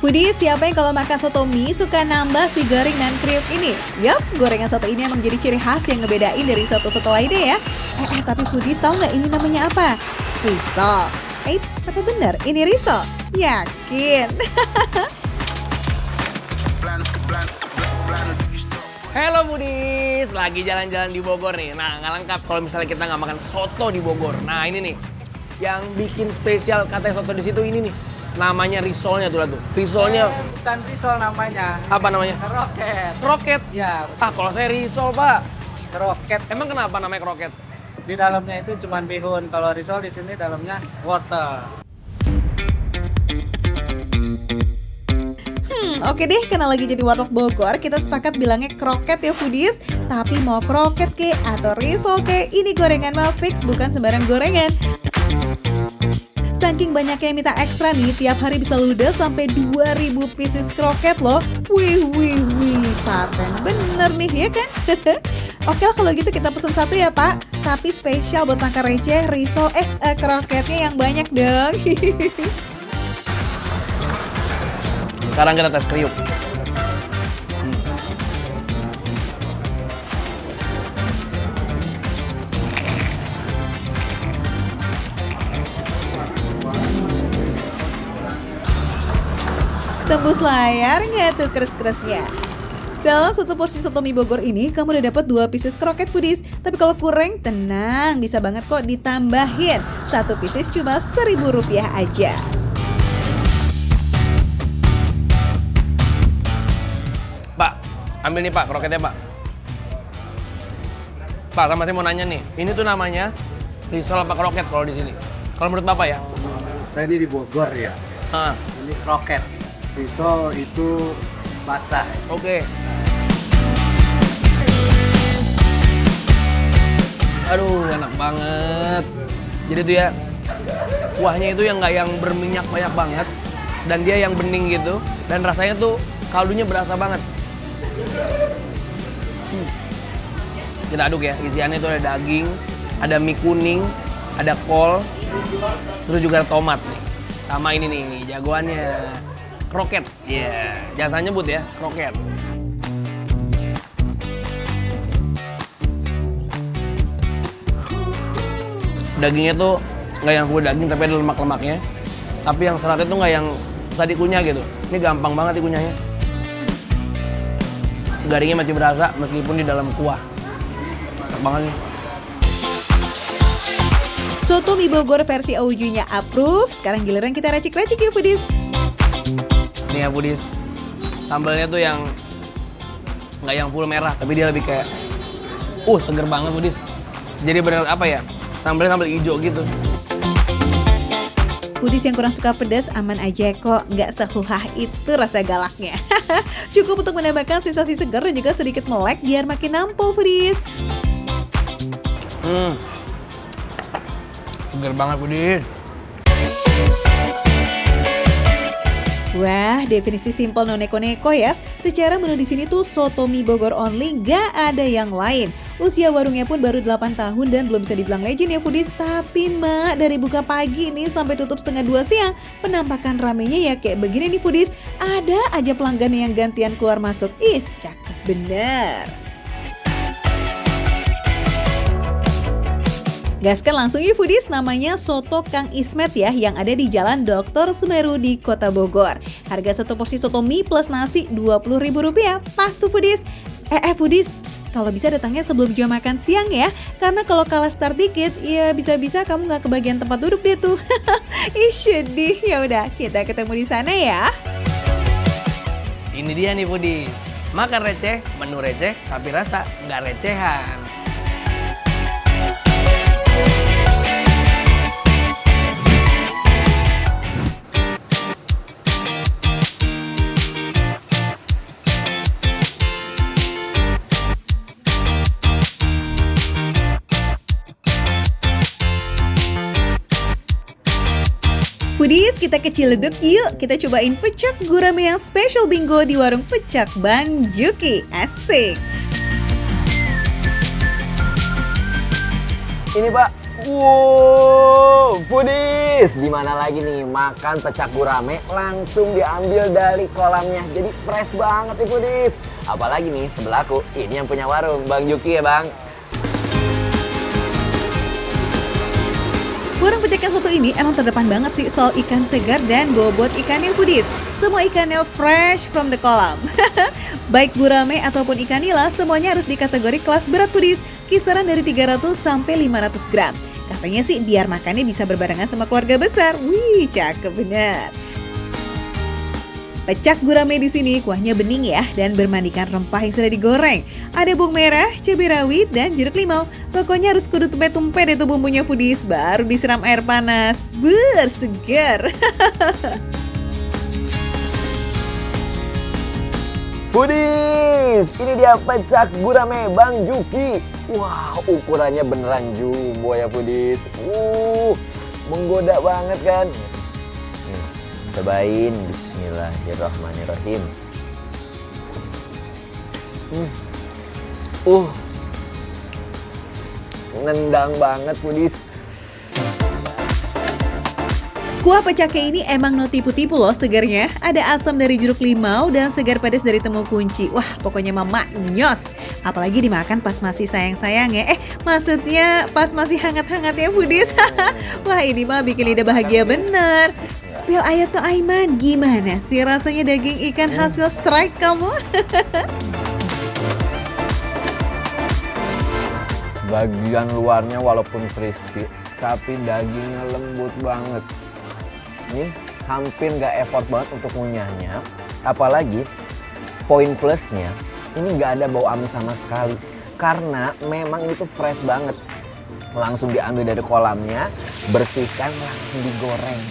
Foodies, siapa yang kalau makan soto mie suka nambah si garing dan kriuk ini? Yup, gorengan soto ini emang jadi ciri khas yang ngebedain dari soto-soto lainnya ya. Tapi Foodies tahu nggak ini namanya apa? Risol. Eits, apa benar? Ini risol? Yakin? Halo Foodies, lagi jalan-jalan di Bogor nih. Nah, nggak lengkap kalau misalnya kita nggak makan soto di Bogor. Nah, ini nih, yang bikin spesial katanya soto di situ ini nih. Namanya risolnya tuh lah tuh. Risolnya Bukan risol namanya. apa namanya? Kroket. Kroket. Ya, Kalau saya risol, Pak. kroket. Emang kenapa namanya kroket? Di dalamnya itu cuma bihun. Kalau risol di sini dalamnya wortel. Oke deh, karena lagi jadi warteg Bogor, kita sepakat bilangnya kroket ya Foodies. Tapi mau kroket ke atau risol ke, ini gorengan mah fix bukan sembarang gorengan. Saking banyaknya yang minta ekstra nih, tiap hari bisa ludes sampai 2000 pieces kroket loh. Wih, paten bener nih ya kan? Oke lah kalau gitu kita pesen satu ya Pak. Tapi spesial buat makan receh, risol, kroketnya yang banyak dong. Sekarang kita tes kriuk. Tembus layar nggak tuh keres-keresnya? Dalam satu porsi soto mie Bogor ini, kamu udah dapat 2 pieces kroket Foodies. Tapi kalau kurang, tenang, bisa banget kok ditambahin. Satu pieces cuma Rp1.000 aja. Pak, ambil nih Pak, kroketnya Pak. Pak, sama saya mau nanya nih, ini tuh namanya risol apa kroket kalau di sini? Kalau menurut Bapak ya? Saya ini di Bogor ya. Ah, Ini kroket. Risol itu basah. oke. Aduh, enak banget. Jadi tuh ya, kuahnya itu yang nggak yang berminyak banyak banget, dan dia yang bening gitu, dan rasanya tuh kaldunya berasa banget. Kita aduk ya, isiannya itu ada daging, ada mie kuning, ada kol, terus juga ada tomat nih. Sama ini nih, jagoannya, kroket. Iya, jangan nyebut ya, kroket. Dagingnya tuh nggak yang full daging, tapi ada lemak-lemaknya. Tapi yang seratnya tuh nggak yang susah dikunyah gitu. Ini gampang banget dikunyahnya. Garingnya masih berasa meskipun di dalam kuah. Enak banget nih. Soto mie Bogor versi OG-nya approve. Sekarang giliran kita racik-racik ya Foodies. Nih ya Foodies, sambalnya tuh yang nggak yang full merah, tapi dia lebih kayak, seger banget Foodies. Jadi bener apa ya, sambalnya sambal hijau gitu. Foodies yang kurang suka pedas aman aja kok, nggak sehuhah itu rasa galaknya. Cukup untuk menambahkan sensasi segar dan juga sedikit melek biar makin nampol Foodies. Seger banget Foodies. Wah, definisi simple no neko-neko ya. Secara menu di sini tuh soto mie Bogor only, gak ada yang lain. Usia warungnya pun baru 8 tahun dan belum bisa dibilang legend ya Foodies. Tapi mak, dari buka pagi nih sampai tutup setengah 2 siang, penampakan ramenya ya kayak begini nih Foodies. Ada aja pelanggan yang gantian keluar masuk. Cakep bener. Gaskan langsung ya Foodies, namanya Soto Kang Ismet ya, yang ada di Jalan Dr. Sumeru di Kota Bogor. Harga satu porsi soto mie plus nasi Rp20.000. Pas tuh Foodies. Foodies, kalau bisa datangnya sebelum jam makan siang ya. Karena kalau kalah start dikit, ya bisa-bisa kamu nggak kebagian tempat duduk deh tuh. Sedih. Ya udah, kita ketemu di sana ya. Ini dia nih Foodies, makan receh, menu receh, tapi rasa nggak recehan. Foodies, kita ke Ciledug yuk. Kita cobain pecak gurame yang spesial bingo di warung pecak Bang Juki. Asik. Ini Pak, Wow, foodies, di mana lagi nih makan pecak gurame langsung diambil dari kolamnya. Jadi fresh banget nih foodies. Apalagi nih sebelahku, ini yang punya warung, Bang Juki ya Bang. Warung pecak yang satu ini emang terdepan banget sih soal ikan segar dan bobot ikannya foodies. Semua ikannya fresh from the kolam. Baik gurame ataupun ikan nila, semuanya harus di kategori kelas berat foodies. Kisaran dari 300 sampai 500 gram. Katanya sih biar makannya bisa berbarengan sama keluarga besar. Wih, cakep bener. Pecak gurame di sini kuahnya bening ya dan bermandikan rempah yang sudah digoreng. Ada bawang merah, cabai rawit, dan jeruk limau. Pokoknya harus kudu tumpe-tumpe deh tuh bumbunya foodies, baru disiram air panas. Seger. Foodies, ini dia pecak gurame Bang Juki. Wah, ukurannya beneran jumbo ya foodies. Menggoda banget kan. Nih, cobain, bismillahirrahmanirrahim. Nendang banget foodies. Kuah pecaknya ini emang no tipu-tipu loh segarnya. Ada asam dari jeruk limau dan segar pedas dari temu kunci. Wah, pokoknya mama nyos. Apalagi dimakan pas masih sayang-sayangnya. Maksudnya pas masih hangat-hangatnya foodies. Wah, ini mah bikin lidah bahagia bener. Spill ayo tuh Aiman, gimana sih rasanya daging ikan hasil strike kamu? Bagian luarnya walaupun crispy, tapi dagingnya lembut banget. Ini hampir nggak effort banget untuk ngunyahnya. Apalagi poin plusnya, ini nggak ada bau amis sama sekali. Karena memang ini tuh fresh banget. Langsung diambil dari kolamnya, bersihkan, langsung digoreng.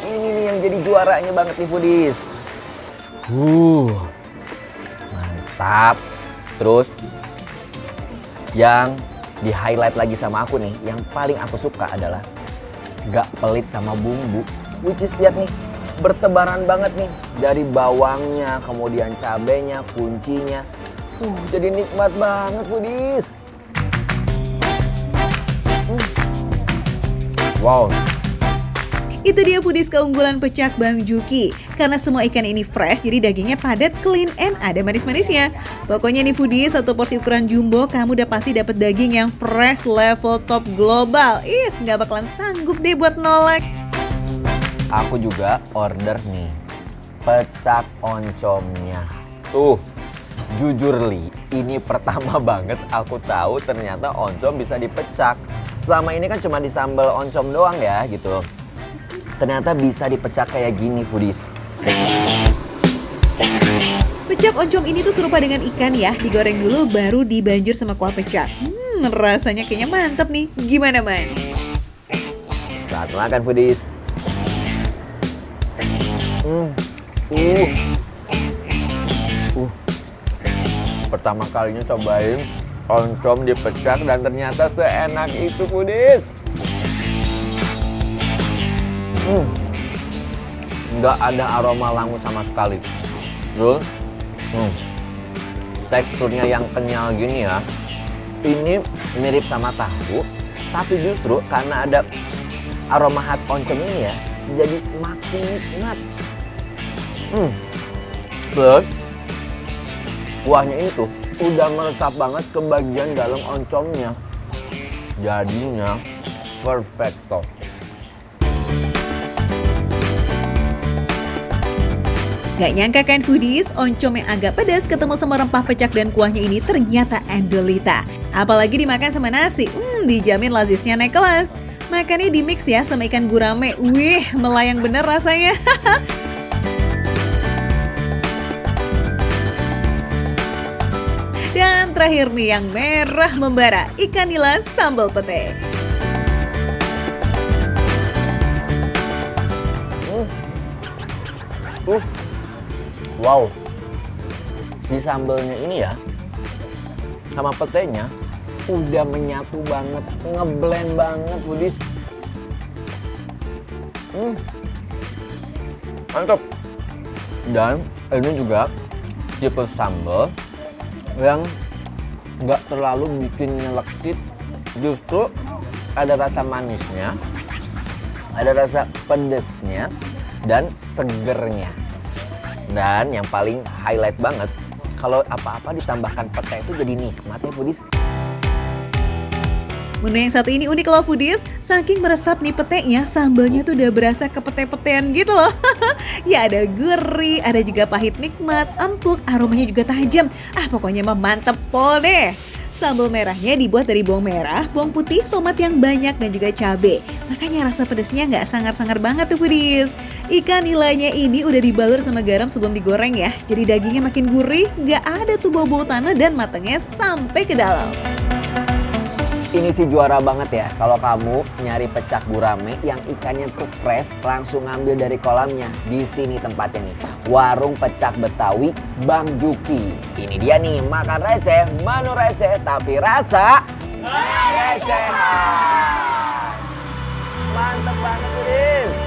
Ini nih yang jadi juaranya banget nih foodies. Mantap. Terus yang di highlight lagi sama aku nih, yang paling aku suka adalah gak pelit sama bumbu, which is lihat nih, bertebaran banget nih dari bawangnya, kemudian cabenya, kuncinya. Jadi nikmat banget foodies. Wow. Itu dia foodies keunggulan pecak Bang Juki. Karena semua ikan ini fresh, jadi dagingnya padat, clean, and ada manis-manisnya. Pokoknya nih foodies, satu porsi ukuran jumbo, kamu udah pasti dapet daging yang fresh level top global. Nggak bakalan sanggup deh buat nolak. Aku juga order nih, pecak oncomnya. Tuh, jujur Li, ini pertama banget aku tahu ternyata oncom bisa dipecak. Selama ini kan cuma disambal oncom doang ya gitu. Ternyata bisa dipecak kayak gini foodies. Pecak oncom ini tuh serupa dengan ikan ya, digoreng dulu baru dibanjur sama kuah pecak. Rasanya kayaknya mantep nih. Gimana man? Saat makan foodies. Pertama kalinya cobain oncom dipecak dan ternyata seenak itu foodies. Nggak ada aroma langu sama sekali. Terus teksturnya yang kenyal gini ya. Ini mirip sama tahu, tapi justru karena ada aroma khas oncom ini ya, jadi makin nikmat. Plus kuahnya ini tuh udah meresap banget ke bagian dalam oncomnya. Jadinya perfecto. Gak nyangka kan foodies, oncom yang agak pedas ketemu sama rempah pecak dan kuahnya ini ternyata endolita. Apalagi dimakan sama nasi, dijamin lazisnya naik kelas. Makannya di mix ya sama ikan gurame, melayang bener rasanya. Dan terakhir nih yang merah membara, ikan nila sambal pete. Wow, si sambelnya ini ya sama petenya udah menyatu banget, ngeblend banget foodies. Mantap. Dan ini juga tipe sambal yang nggak terlalu bikin nyelekit, justru ada rasa manisnya, ada rasa pedesnya, dan segernya. Dan yang paling highlight banget, kalau apa-apa ditambahkan pete itu jadi nikmat ya foodies. Menu yang satu ini unik loh foodies, saking meresap nih petenya, sambalnya tuh udah berasa kepete-petean gitu loh. Ya ada gurih, ada juga pahit nikmat, empuk, aromanya juga tajam. Pokoknya mah mantep pol deh. Sambal merahnya dibuat dari bawang merah, bawang putih, tomat yang banyak, dan juga cabai. Makanya rasa pedesnya nggak sangar-sangar banget tuh foodies. Ikan nilainya ini udah dibalur sama garam sebelum digoreng ya. Jadi dagingnya makin gurih, nggak ada tuh bau-bau tanah dan matangnya sampai ke dalam. Ini sih juara banget ya kalau kamu nyari pecak gurame yang ikannya tuh fresh, langsung ngambil dari kolamnya. Di sini tempatnya nih, warung pecak Betawi Bang Juki. Ini dia nih, makan receh, menu receh tapi rasa recehan. Mantep banget guys.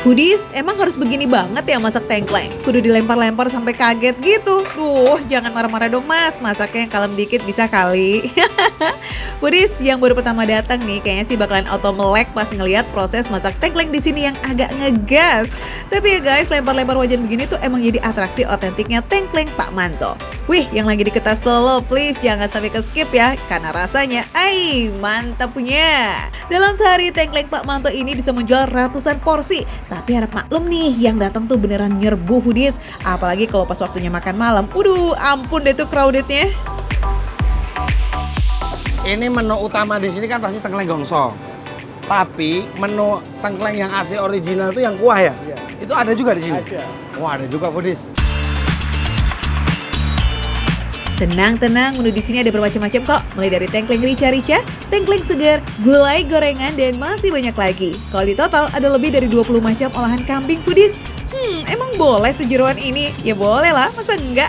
Foodies, emang harus begini banget ya masak tengkleng? Kudu dilempar-lempar sampai kaget gitu. Duh, jangan marah-marah dong mas, masaknya yang kalem dikit bisa kali. Foodies yang baru pertama datang nih, kayaknya sih bakalan auto melek pas ngelihat proses masak tengkleng di sini yang agak ngegas. Tapi ya guys, lempar-lempar wajan begini tuh emang jadi atraksi otentiknya tengkleng Pak Manto. Wih, yang lagi di Kota Solo, please jangan sampai ke skip ya, karena rasanya, mantap punya. Dalam sehari, tengkleng Pak Manto ini bisa menjual ratusan porsi. Tapi harap maklum nih, yang datang tuh beneran nyerbu foodies. Apalagi kalau pas waktunya makan malam. Waduh, ampun deh tuh crowdednya. Ini menu utama di sini kan pasti tengkleng gongso. Tapi menu tengkleng yang asli original itu yang kuah ya? Iya. Itu ada juga di sini? Ada. Wah, ada juga foodies. Tenang, menu di sini ada bermacam-macam kok. Mulai dari tengkleng rica-rica, tengkleng segar, gulai gorengan, dan masih banyak lagi. Kalau di total ada lebih dari 20 macam olahan kambing foodies. Emang boleh sejeroan ini? Ya boleh lah, masa enggak?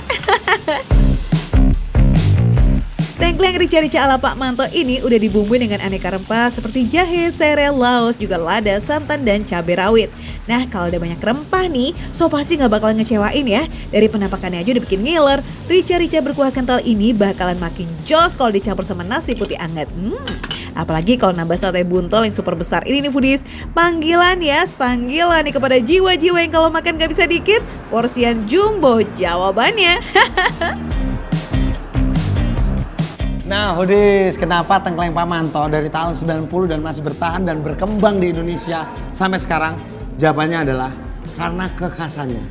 Tengkleng rica-rica ala Pak Manto ini udah dibumbui dengan aneka rempah seperti jahe, serai, laos, juga lada, santan, dan cabai rawit. Nah, kalau udah banyak rempah nih, so pasti nggak bakalan ngecewain ya. Dari penampakannya aja udah bikin ngiler. Rica-rica berkuah kental ini bakalan makin jos kalau dicampur sama nasi putih anget. Apalagi kalau nambah sate buntel yang super besar ini nih foodies. Panggilan nih kepada jiwa-jiwa yang kalau makan gak bisa dikit. Porsian jumbo jawabannya. Nah, foodies, kenapa tengkleng Pak Manto dari tahun 90 dan masih bertahan dan berkembang di Indonesia sampai sekarang? Jawabannya adalah karena kekhasannya.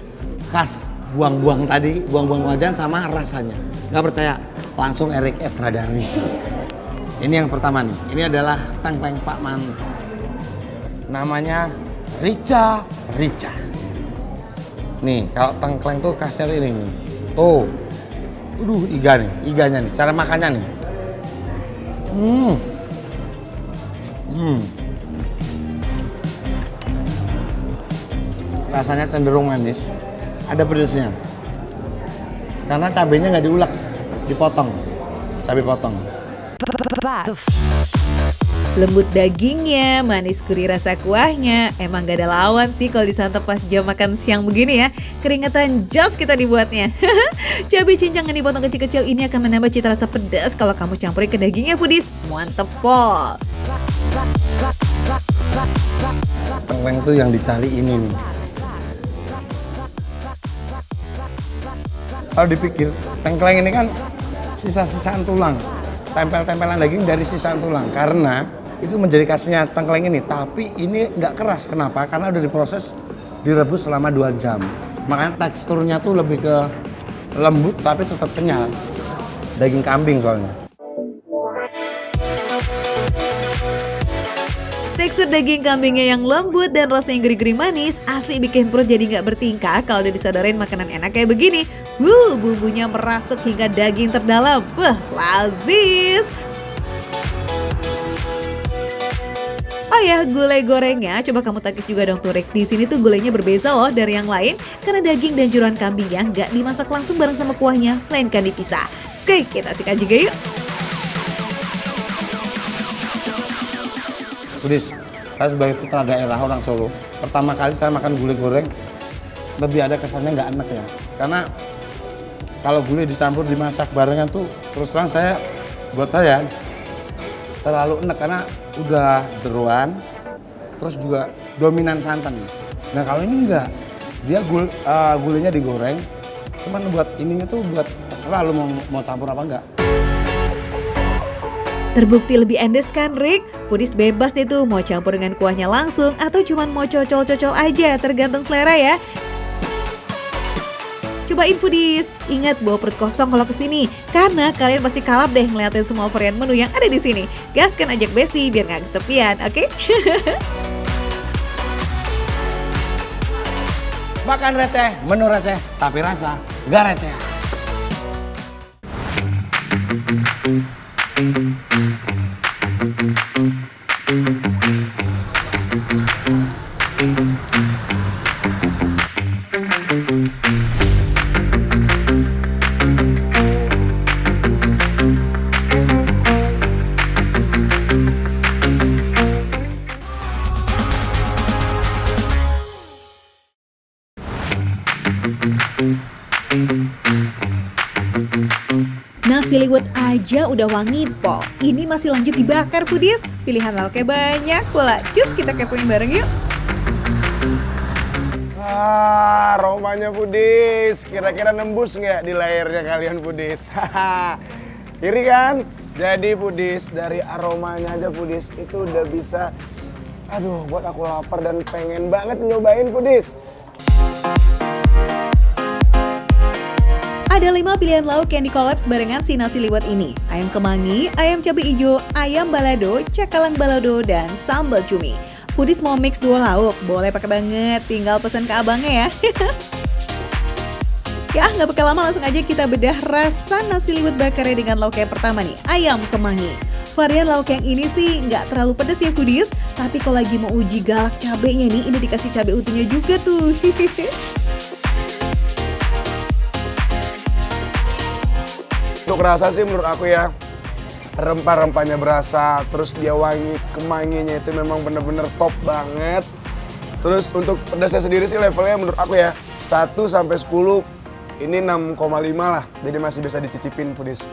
Khas buang-buang tadi, buang-buang wajan sama rasanya. Gak percaya? Langsung Erik Estradari. Ini yang pertama nih, ini adalah tengkleng Pak Manto. Namanya Rica. Nih, kalau tengkleng tuh khasnya tuh ini nih. Tuh, iganya nih, cara makannya nih. Rasanya cenderung manis, ada pedasnya. Karena cabenya nggak diulek, dipotong, cabai potong. Lembut dagingnya, manis gurih rasa kuahnya. Emang gak ada lawan sih kalau disantap pas jam makan siang begini ya. Keringetan jos kita dibuatnya. Cabai cincang yang dipotong kecil-kecil ini akan menambah cita rasa pedas kalau kamu campurin ke dagingnya foodies. Mantep pol. Tengkleng tuh yang dicari ini nih. Kalau dipikir, tengkleng ini kan sisa-sisaan tulang. Tempel-tempelan daging dari sisaan tulang. Karena itu menjadi khasnya tengkleng ini. Tapi ini nggak keras. Kenapa? Karena udah diproses, direbus selama 2 jam. Makanya teksturnya tuh lebih ke lembut tapi tetap kenyal. Daging kambing soalnya. Tekstur daging kambingnya yang lembut dan rasanya gurih-gurih manis asli bikin perut jadi nggak bertingkah kalau udah disodorin makanan enak kayak begini. Bumbunya merasuk hingga daging terdalam. Lazis. Oh ya, gulai gorengnya coba kamu takis juga dong tuh Rick. Di sini tuh gulainya berbeza loh dari yang lain karena daging dan jeroan kambingnya nggak dimasak langsung bareng sama kuahnya, melainkan dipisah. Oke, kita sikat juga yuk. Foodies, saya sebagai putra daerah orang Solo, pertama kali saya makan gulai goreng lebih ada kesannya nggak enak ya. Karena kalau gulai dicampur dimasak barengan tuh terus terang buat saya terlalu enak karena udah jeroan, terus juga dominan santan. Nah kalau ini enggak, dia gulainya digoreng, cuman buat ininya tuh buat terserah lu mau campur apa enggak. Terbukti lebih endes kan Rick? Foodies bebas deh tuh mau campur dengan kuahnya langsung atau cuman mau cocol-cocol aja, tergantung selera ya. Cobain Foodies, ingat bawa perut kosong kalau kesini, karena kalian pasti kalap deh ngeliatin semua varian menu yang ada di sini. Gaskan ajak Besti biar nggak kesepian, oke? Makan receh, menu receh, tapi rasa gak receh. Nasi liwet aja udah wangi po. Ini masih lanjut dibakar Foodies. Pilihan lauknya banyak pula. Cus kita kepoin bareng yuk. Aromanya Foodies. Kira-kira nembus nggak di layarnya kalian Foodies? Iri kan? Jadi Foodies, dari aromanya aja Foodies itu udah bisa, aduh buat aku lapar dan pengen banget nyobain Foodies. Ada 5 pilihan lauk yang dikolaps barengan si nasi liwet ini. Ayam kemangi, ayam cabai hijau, ayam balado, cakalang balado, dan sambal cumi. Foodies mau mix 2 lauk, boleh pakai banget, tinggal pesan ke abangnya ya. Ya nggak pakai lama, langsung aja kita bedah rasa nasi liwet bakarnya dengan lauk yang pertama nih, ayam kemangi. Varian lauk yang ini sih nggak terlalu pedas ya Foodies, tapi kalau lagi mau uji galak cabenya nih, ini dikasih cabai utuhnya juga tuh. Untuk rasa sih menurut aku ya, rempah-rempahnya berasa, terus dia wangi, kemanginya itu memang bener-bener top banget. Terus untuk pedasnya sendiri sih levelnya menurut aku ya, 1 sampai 10 ini 6,5 lah, jadi masih bisa dicicipin Foodies.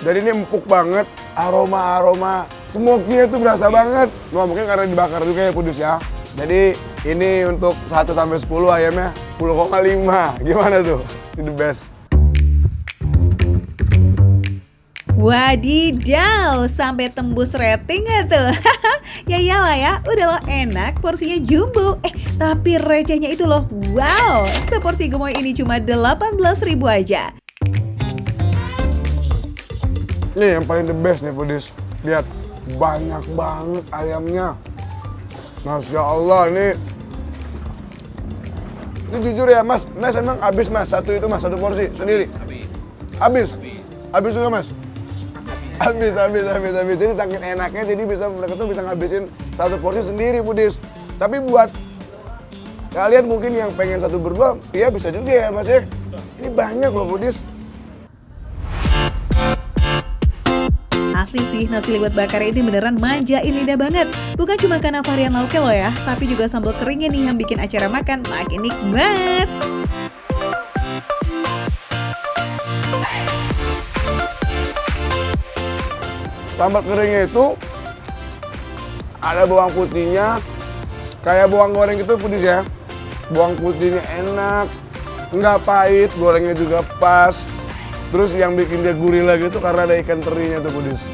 Jadi ini empuk banget, aroma-aroma smoke-nya itu berasa banget. Wah, mungkin karena dibakar juga ya Foodies ya. Jadi ini untuk 1 sampai 10 ayamnya 10,5. Gimana tuh? Ini the best. Wadidaw, sampai tembus rating gak tuh? Ya iyalah ya, udah loh enak, porsinya jumbo. Tapi recehnya itu loh, wow, seporsi gemoy ini cuma 18.000 aja. Nih yang paling the best nih Foodies. Lihat, banyak banget ayamnya. Masya Allah, ini jujur ya Mas emang habis Mas, satu itu Mas, satu porsi sendiri? Habis? Habis juga Mas? Habis. Jadi saking enaknya, jadi mereka tuh bisa ngabisin satu porsi sendiri Foodies. Tapi buat kalian mungkin yang pengen satu berdua, iya bisa juga ya Mas ya. Ini banyak loh Foodies. Asli sih, nasi liwet bakar ini beneran manjain lidah banget. Bukan cuma karena varian lauknya loh ya, tapi juga sambal keringnya nih yang bikin acara makan makin nikmat. Sambal keringnya itu ada bawang putihnya, kayak bawang goreng gitu Foodies ya. Bawang putihnya enak, nggak pahit, gorengnya juga pas. Terus yang bikin dia gurih lagi itu karena ada ikan terinya tuh Foodies.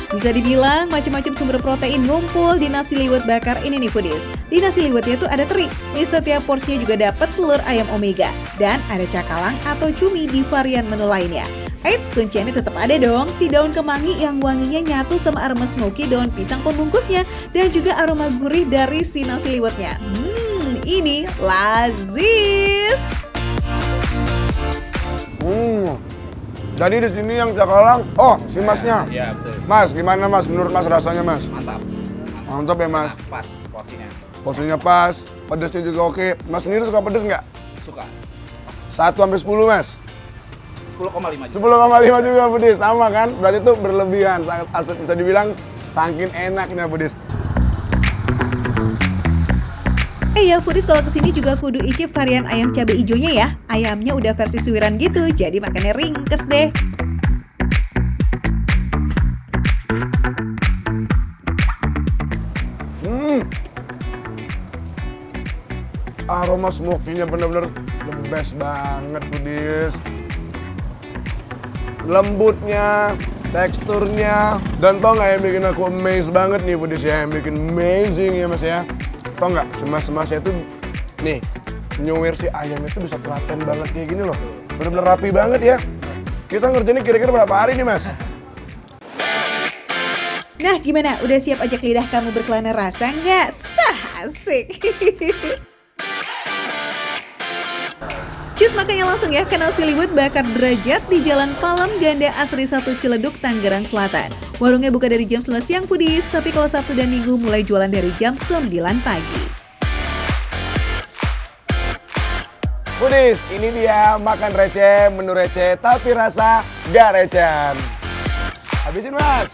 Bisa dibilang macam-macam sumber protein ngumpul di nasi liwet bakar ini nih Foodies. Di nasi liwetnya tuh ada teri, di setiap porsinya juga dapat telur ayam omega, dan ada cakalang atau cumi di varian menu lainnya. Eits, kunciannya tetap ada dong, si daun kemangi yang wanginya nyatu sama aroma smoky daun pisang pembungkusnya, dan juga aroma gurih dari si nasi liwetnya. Ini lazis. Jadi di sini yang cakalang, oh si Masnya. Iya, betul. Mas, gimana Mas? Menurut Mas rasanya Mas? Mantap. Mantap ya Mas? Pas porsinya. Porsinya pas, pedasnya juga oke. Mas sendiri suka pedas nggak? Suka. 1 sampai 10 Mas? 10,5 juga. 10,5 juga Foodies, sama kan? Berarti itu berlebihan, sangat asli, bisa dibilang Saking enaknya Foodies. Ya Foodies, kalau kesini juga kudu icip varian ayam cabai ijonya ya. Ayamnya udah versi suiran gitu, jadi makannya ringkes deh. Aroma smoky-nya bener-bener the best banget Foodies. Lembutnya, teksturnya, dan tau nggak yang bikin aku amazed banget nih Foodies ya, yang bikin amazing ya Mas ya. Tau nggak, semas-semasnya tuh nih, nyuwir si ayamnya tuh bisa telaten banget kayak gini loh. Bener-bener rapi banget ya. Kita ngerjainnya kira-kira berapa hari nih Mas? Nah gimana, udah siap ajak lidah kamu berkelana rasa nggak? Sah, asik. Cus makanya langsung ya, kenal Sealywood bakar derajat di Jalan Palem Ganda Asri 1 Ciledug, Tangerang Selatan. Warungnya buka dari jam 11 siang Foodies, tapi kalau Sabtu dan Minggu mulai jualan dari jam 9 pagi. Foodies, ini dia makan receh, menu receh, tapi rasa gak recehan. Habisin Mas!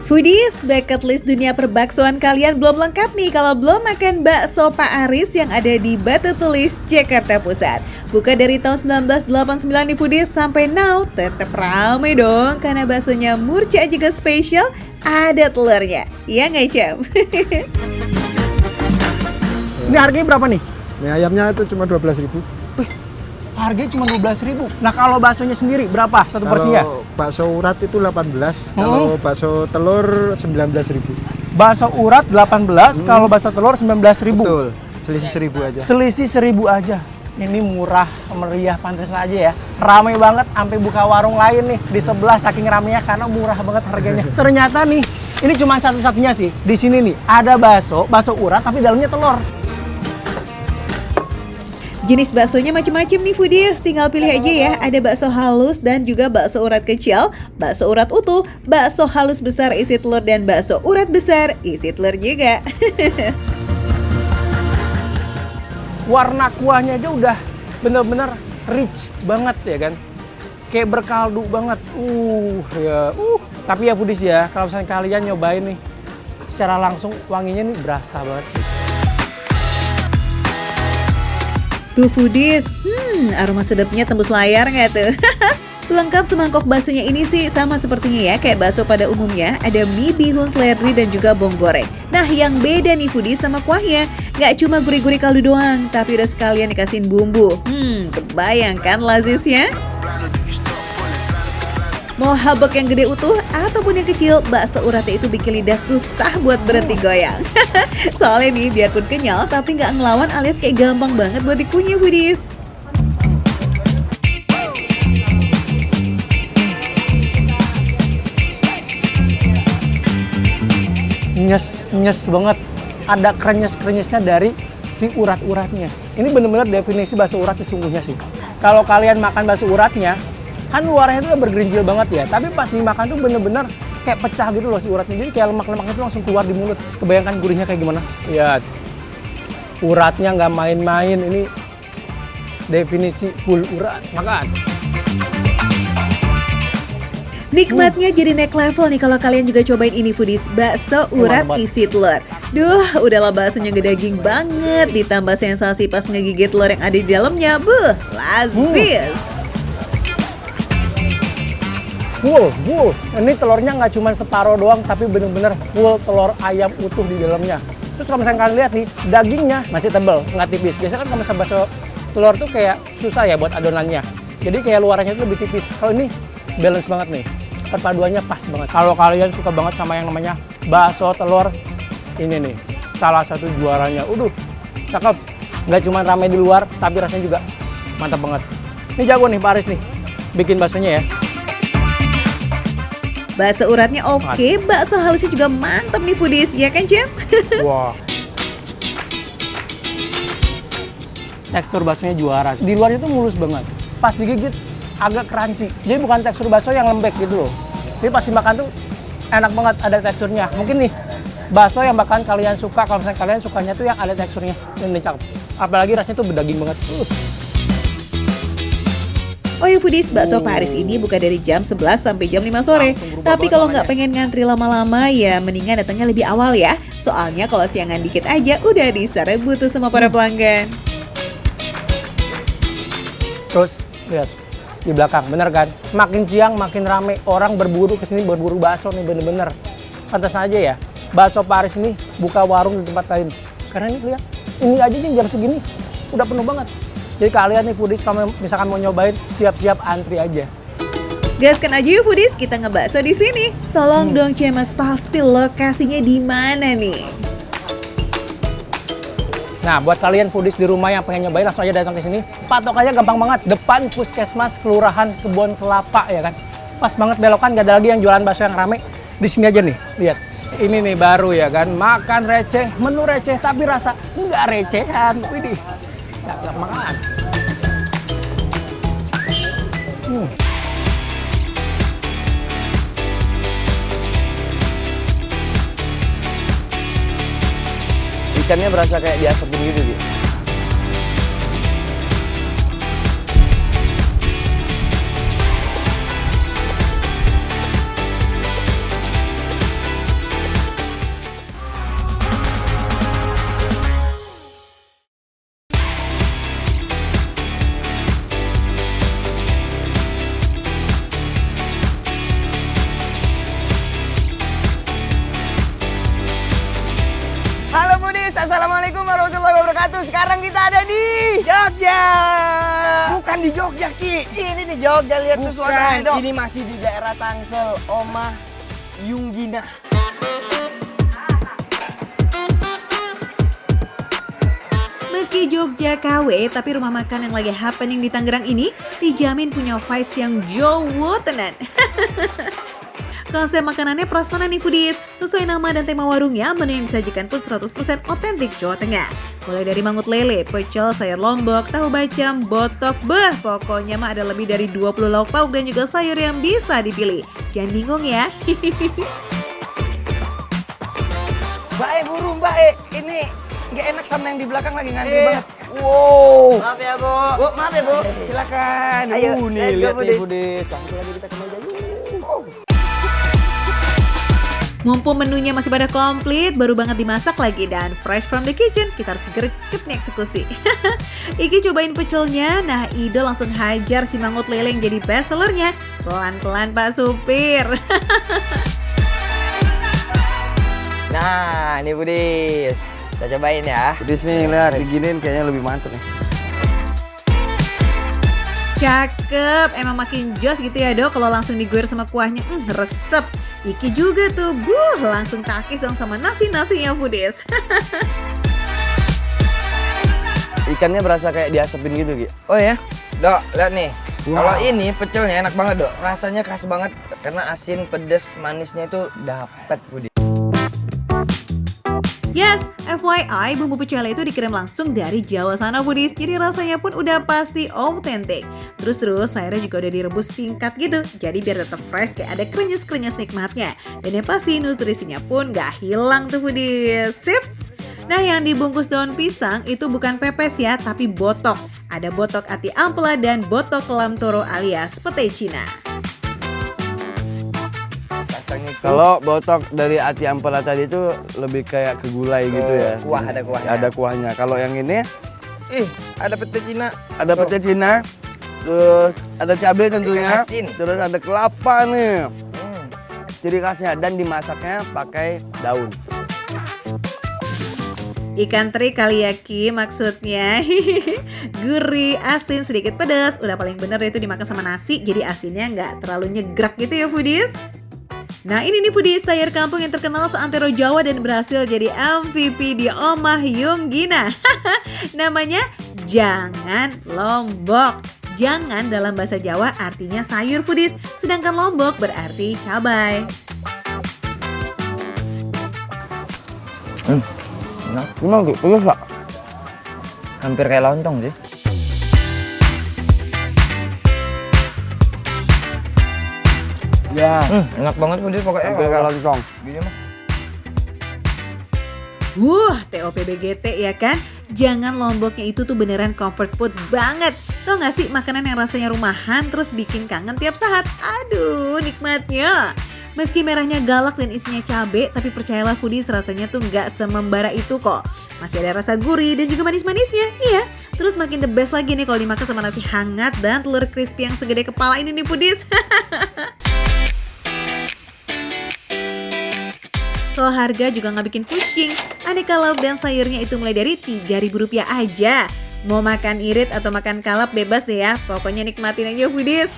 Foodies, bucket list dunia perbaksoan kalian belum lengkap nih kalau belum makan bakso Pak Aris yang ada di Batu Tulis, Jakarta Pusat. Buka dari tahun 1989 nih Foodies, sampai now tetap ramai dong karena baksonya murca juga spesial, ada telurnya. Iya nggak Cem? Ini harganya berapa nih? Ini ayamnya itu cuma 12.000. Harganya cuma 12.000. Nah kalau baksonya sendiri berapa satu porsinya? Kalau bakso urat itu 18, kalau bakso telur 19.000. Bakso urat 18, kalau bakso telur 19.000. Betul, selisih 1.000 aja. Selisih 1.000 aja. Ini murah, meriah, pantas aja ya. Ramai banget, sampai buka warung lain nih di sebelah saking ramenya karena murah banget harganya. Ternyata nih, ini cuma satu-satunya sih di sini nih. Ada bakso urat tapi dalamnya telur. Jenis baksonya macam-macam nih Foodies, tinggal pilih aja ya. Ada bakso halus dan juga bakso urat kecil, bakso urat utuh, bakso halus besar isi telur, dan bakso urat besar isi telur juga. Warna kuahnya aja udah bener-bener rich banget ya kan. Kayak berkaldu banget. Tapi ya Foodies ya, kalau misalnya kalian nyobain nih secara langsung, wanginya nih berasa banget. Tuh Foodies, aroma sedapnya tembus layar nggak tuh? Lengkap semangkok baksonya ini sih sama sepertinya ya kayak bakso pada umumnya. Ada mie, bihun, seledri, dan juga bawang goreng. Nah yang beda nih Foodies sama kuahnya, nggak cuma gurih-gurih kaldu doang, tapi udah sekalian dikasihin bumbu. Kebayang kan lazisnya? Mau habak yang gede utuh ataupun yang kecil, bakso uratnya itu bikin lidah susah buat berhenti goyang. Soalnya nih biarpun kenyal tapi nggak ngelawan alias kayak gampang banget buat dikunyah Foodies. Nyes banget. Ada krenyes-krenyesnya dari si urat-uratnya. Ini bener-bener definisi bakso urat sesungguhnya sih. Kalau kalian makan bakso uratnya, kan luarnya itu bergerinjil banget ya, tapi pas dimakan tuh bener-bener kayak pecah gitu loh si uratnya, jadi kayak lemak-lemaknya itu langsung keluar di mulut. Kebayangkan gurihnya kayak gimana? Lihat, uratnya nggak main-main, ini definisi full urat. Makan. Nikmatnya jadi next level nih kalau kalian juga cobain ini Foodies, bakso urat isi telur. Duh, udahlah baksonya daging banget, ditambah sensasi pas ngegigit telur yang ada di dalamnya, lazis. Full. Ini telurnya nggak cuma separuh doang, tapi bener-bener full telur ayam utuh di dalamnya. Terus kalau misalnya kalian lihat nih, dagingnya masih tebal, nggak tipis. Biasanya kan kalau misalnya bakso telur tuh kayak susah ya buat adonannya. Jadi kayak luarnya itu lebih tipis. Kalau ini balance banget nih, perpaduannya pas banget. Kalau kalian suka banget sama yang namanya bakso telur, ini nih salah satu juaranya. Cakep. Nggak cuma ramai di luar, tapi rasanya juga mantap banget. Ini jago nih Pak Aris nih, bikin baksonya ya. Bakso uratnya oke, bakso halusnya juga mantap nih Foodies, ya kan Cem? Wah. Tekstur baksonya juara. Di luarnya tuh mulus banget. Pas digigit agak crunchy. Jadi bukan tekstur bakso yang lembek gitu loh. Jadi pas dimakan tuh enak banget, ada teksturnya. Mungkin nih bakso yang bakalan kalian suka kalau misalnya kalian sukanya tuh yang ada teksturnya dan cakep. Apalagi rasanya tuh berdaging banget. Oh ya foodies, bakso Paris ini buka dari jam 11 sampai jam 5 sore. Tapi kalau nggak pengen ngantri lama-lama ya mendingan datangnya lebih awal ya. Soalnya kalau siangan dikit aja udah diserbu tuh sama para pelanggan. Terus lihat di belakang, bener kan? Makin siang makin rame, orang berburu ke sini berburu bakso nih bener-bener. Pantas aja ya, bakso Paris ini buka warung di tempat lain. Karena ini lihat, ini aja nih jam segini udah penuh banget. Jadi kalian nih foodies kalau misalkan mau nyobain, siap-siap antri aja. Gaskan aja yuk foodies, kita ngebakso di sini. Tolong dong Cemas Paspil, lokasinya di mana nih? Nah, buat kalian foodies di rumah yang pengen nyobain langsung aja datang ke sini. Patok aja gampang banget, depan Puskesmas Kelurahan Kebon Kelapa ya kan. Pas banget belokan, gak ada lagi yang jualan bakso yang rame. Di sini aja nih, lihat. Ini nih baru ya kan, makan receh, menu receh tapi rasa nggak recehan. Widih, cakep banget. Ikannya berasa kayak diasapin gitu Ki. Halo foodies, assalamualaikum warahmatullahi wabarakatuh. Sekarang kita ada di Jogja. Bukan di Jogja Ki, ini di Jogja. Lihat tuh suasananya dong. Ini masih di daerah Tangsel, Omah Yunggina. Meski Jogja KW, tapi rumah makan yang lagi happening di Tangerang ini dijamin punya vibes yang jowo tenan. Konsep makanannya prasmanan nih foodies. Sesuai nama dan tema warungnya, menu yang disajikan pun 100% otentik Jawa Tengah. Mulai dari mangut lele, pecel, sayur lombok, tahu bacem, botok, pokoknya mah ada lebih dari 20 lauk pauk dan juga sayur yang bisa dipilih. Jangan bingung ya. Baik burung, baik. Ini nggak enak sama yang di belakang lagi ngantri banget. Wow. Maaf ya Bu. Bu, maaf ya Bu. Silakan. Ayo, nih lihat nih foodies. Langsung aja kita ke meja yuk. Mumpung menunya masih pada komplit, baru banget dimasak lagi dan fresh from the kitchen, kita harus gercep nih eksekusi. Iki cobain pecelnya, nah Ido langsung hajar si mangut lele yang jadi best sellernya. Pelan-pelan Pak Supir. Nah, ini foodies. Kita cobain ya. Foodies nih, lihat diginiin kayaknya lebih mantep nih. Cakep, emang makin jos gitu ya Dok kalau langsung diguir sama kuahnya, resep. Iki juga tuh, langsung takis dong sama nasi-nasinya foodies. Ikannya berasa kayak diasapin gitu Ki. Oh ya, Dok, lihat nih. Kalau ini pecelnya enak banget Dok, rasanya khas banget karena asin, pedes, manisnya itu dapet foodies. Yes, FYI bumbu pecel itu dikirim langsung dari Jawa sana foodies, jadi rasanya pun udah pasti otentik. Terus sayurnya juga udah direbus singkat gitu, jadi biar tetap fresh kayak ada krenyes-krenyes nikmatnya. Dan yang pasti nutrisinya pun gak hilang tuh foodies. Sip! Nah yang dibungkus daun pisang itu bukan pepes ya, tapi botok. Ada botok ati ampela dan botok lam toro alias pete Cina. Kalau botok dari ati ampela tadi itu lebih kayak ke gulai gitu ya. Kuah, ada kuahnya. Ada kuahnya. Kalau yang ini Ada pete Cina. ada pete Cina, terus ada cabai tentunya, Ikan asin. terus ada kelapa nih. Ciri khasnya dan dimasaknya pakai daun. Ikan teri kali ya Ki maksudnya. Gurih, asin, sedikit pedas. Udah paling bener itu dimakan sama nasi, jadi asinnya nggak terlalu nyegrak gitu ya foodies. Nah ini nih foodies, sayur kampung yang terkenal seantero Jawa dan berhasil jadi MVP di Omah Yunggina. Namanya jangan lombok. Jangan dalam bahasa Jawa artinya sayur foodies, sedangkan lombok berarti cabai. Gimana Ki? Pedes nggak? Hampir kayak lontong sih. Ya, Enak banget foodies pokoknya. hampir kayak lontong. Gini mah. TOP-BGT ya kan? Jangan lomboknya itu tuh beneran comfort food banget. Tau gak sih makanan yang rasanya rumahan terus bikin kangen tiap saat? Aduh, nikmatnya. Meski merahnya galak dan isinya cabe, tapi percayalah foodies rasanya tuh nggak semembara itu kok. Masih ada rasa gurih dan juga manis-manisnya, iya. Terus makin the best lagi nih kalau dimakan sama nasi hangat dan telur crispy yang segede kepala ini nih foodies. Kalau harga juga nggak bikin pusing, aneka lauk dan sayurnya itu mulai dari Rp3.000 aja. Mau makan irit atau makan kalap bebas deh ya, pokoknya nikmatin aja foodies.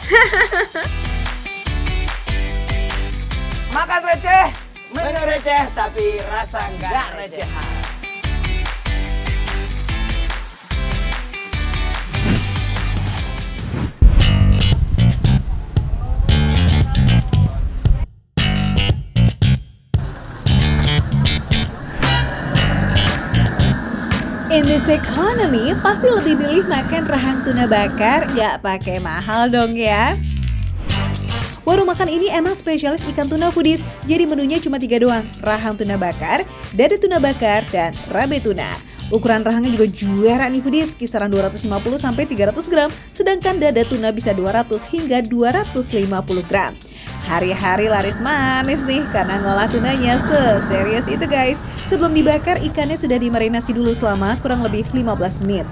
Makan receh, menu receh tapi rasa nggak recehan. In this economy, pasti lebih milih makan rahang tuna bakar, gak pakai mahal dong ya. Warung makan ini emang spesialis ikan tuna foodies, jadi menunya cuma 3 doang, rahang tuna bakar, dada tuna bakar, dan rabe tuna. Ukuran rahangnya juga juara nih foodies, kisaran 250-300 gram, sedangkan dada tuna bisa 200 hingga 250 gram. Hari-hari laris manis nih karena ngolah tunanya seserius itu guys. Sebelum dibakar, ikannya sudah dimarinasi dulu selama kurang lebih 15 menit.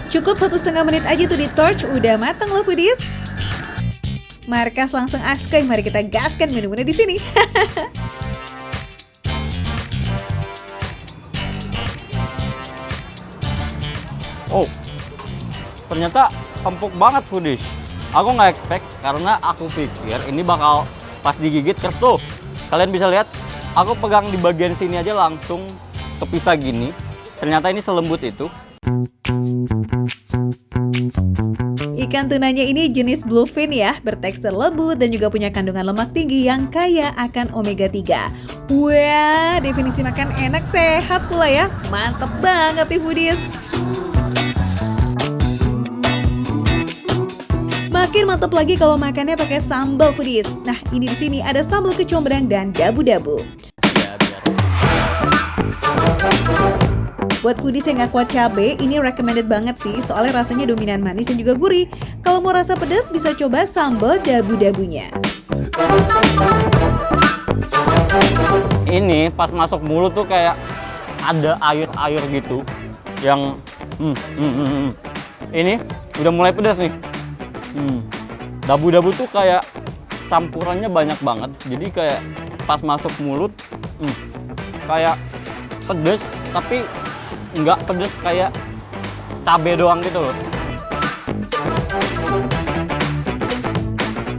Cukup 1,5 menit aja tuh di torch, udah matang loh foodies. Markas langsung askoy, mari kita gaskan menu-menu di sini. Oh, ternyata empuk banget foodies. Aku nggak expect karena aku pikir ini bakal pas digigit keras tuh. Kalian bisa lihat, aku pegang di bagian sini aja langsung kepisah gini. Ternyata ini selembut itu. Ikan tunanya ini jenis bluefin ya, bertekstur lembut dan juga punya kandungan lemak tinggi yang kaya akan omega 3. Wah, definisi makan enak sehat pula ya. Mantep banget nih foodies. Makin mantap lagi kalau makannya pakai sambal foodies. Nah, ini di sini ada sambal kecombrang dan dabu-dabu. Buat foodies yang gak kuat cabai, ini recommended banget sih, soalnya rasanya dominan manis dan juga gurih. Kalau mau rasa pedas, bisa coba sambal dabu-dabunya. Ini pas masuk mulut tuh kayak ada air-air gitu. Yang Ini udah mulai pedas nih. Dabu-dabu tuh kayak campurannya banyak banget. Jadi kayak pas masuk mulut kayak pedas, tapi nggak pedas kayak cabai doang gitu loh.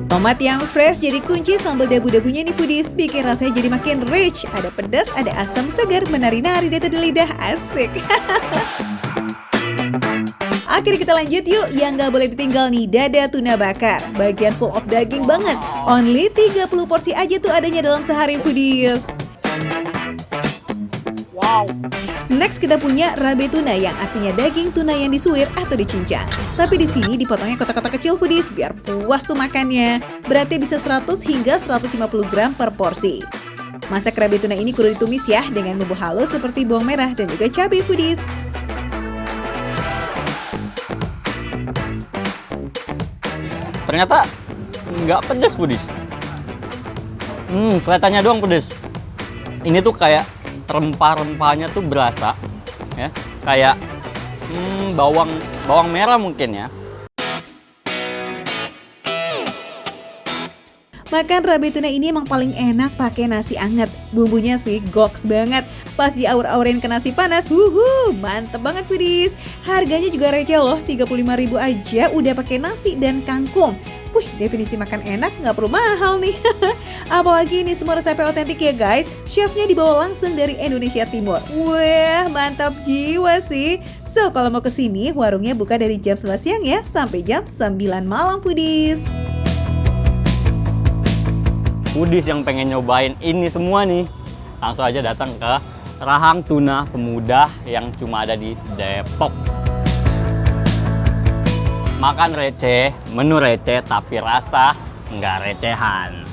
Tomat yang fresh jadi kunci sambal dabu-dabunya nih foodies, bikin rasanya jadi makin rich. Ada pedas, ada asam segar, menari-nari di lidah, asik. Akhirnya kita lanjut yuk, yang gak boleh ditinggal nih dada tuna bakar. Bagian full of daging banget, only 30 porsi aja tuh adanya dalam sehari foodies. Wow. Next kita punya rabe tuna yang artinya daging tuna yang disuir atau dicincang. Tapi di sini dipotongnya kotak-kotak kecil foodies biar puas tuh makannya. Berarti bisa 100 hingga 150 gram per porsi. Masak rabe tuna ini kudu ditumis ya dengan bumbu halus seperti bawang merah dan juga cabai foodies. Ternyata nggak pedes foodies. Kelihatannya doang pedes. Ini tuh kayak rempah-rempahnya tuh berasa ya, kayak bawang merah mungkin ya. Makan rabe tuna ini emang paling enak pakai nasi anget. Bumbunya sih goks banget. Pas diaur-aurin ke nasi panas, mantep banget foodies. Harganya juga receh loh, 35.000 aja udah pakai nasi dan kangkung. Wih, definisi makan enak nggak perlu mahal nih. Apalagi ini semua resepnya otentik ya guys. Chefnya dibawa langsung dari Indonesia Timur. Wah, mantap jiwa sih. So, kalau mau kesini, warungnya buka dari jam 11 siang ya, sampai jam 9 malam foodies. Foodies yang pengen nyobain ini semua nih, langsung aja datang ke Rahang Tuna Pemuda yang cuma ada di Depok. Makan receh, menu receh, tapi rasa nggak recehan.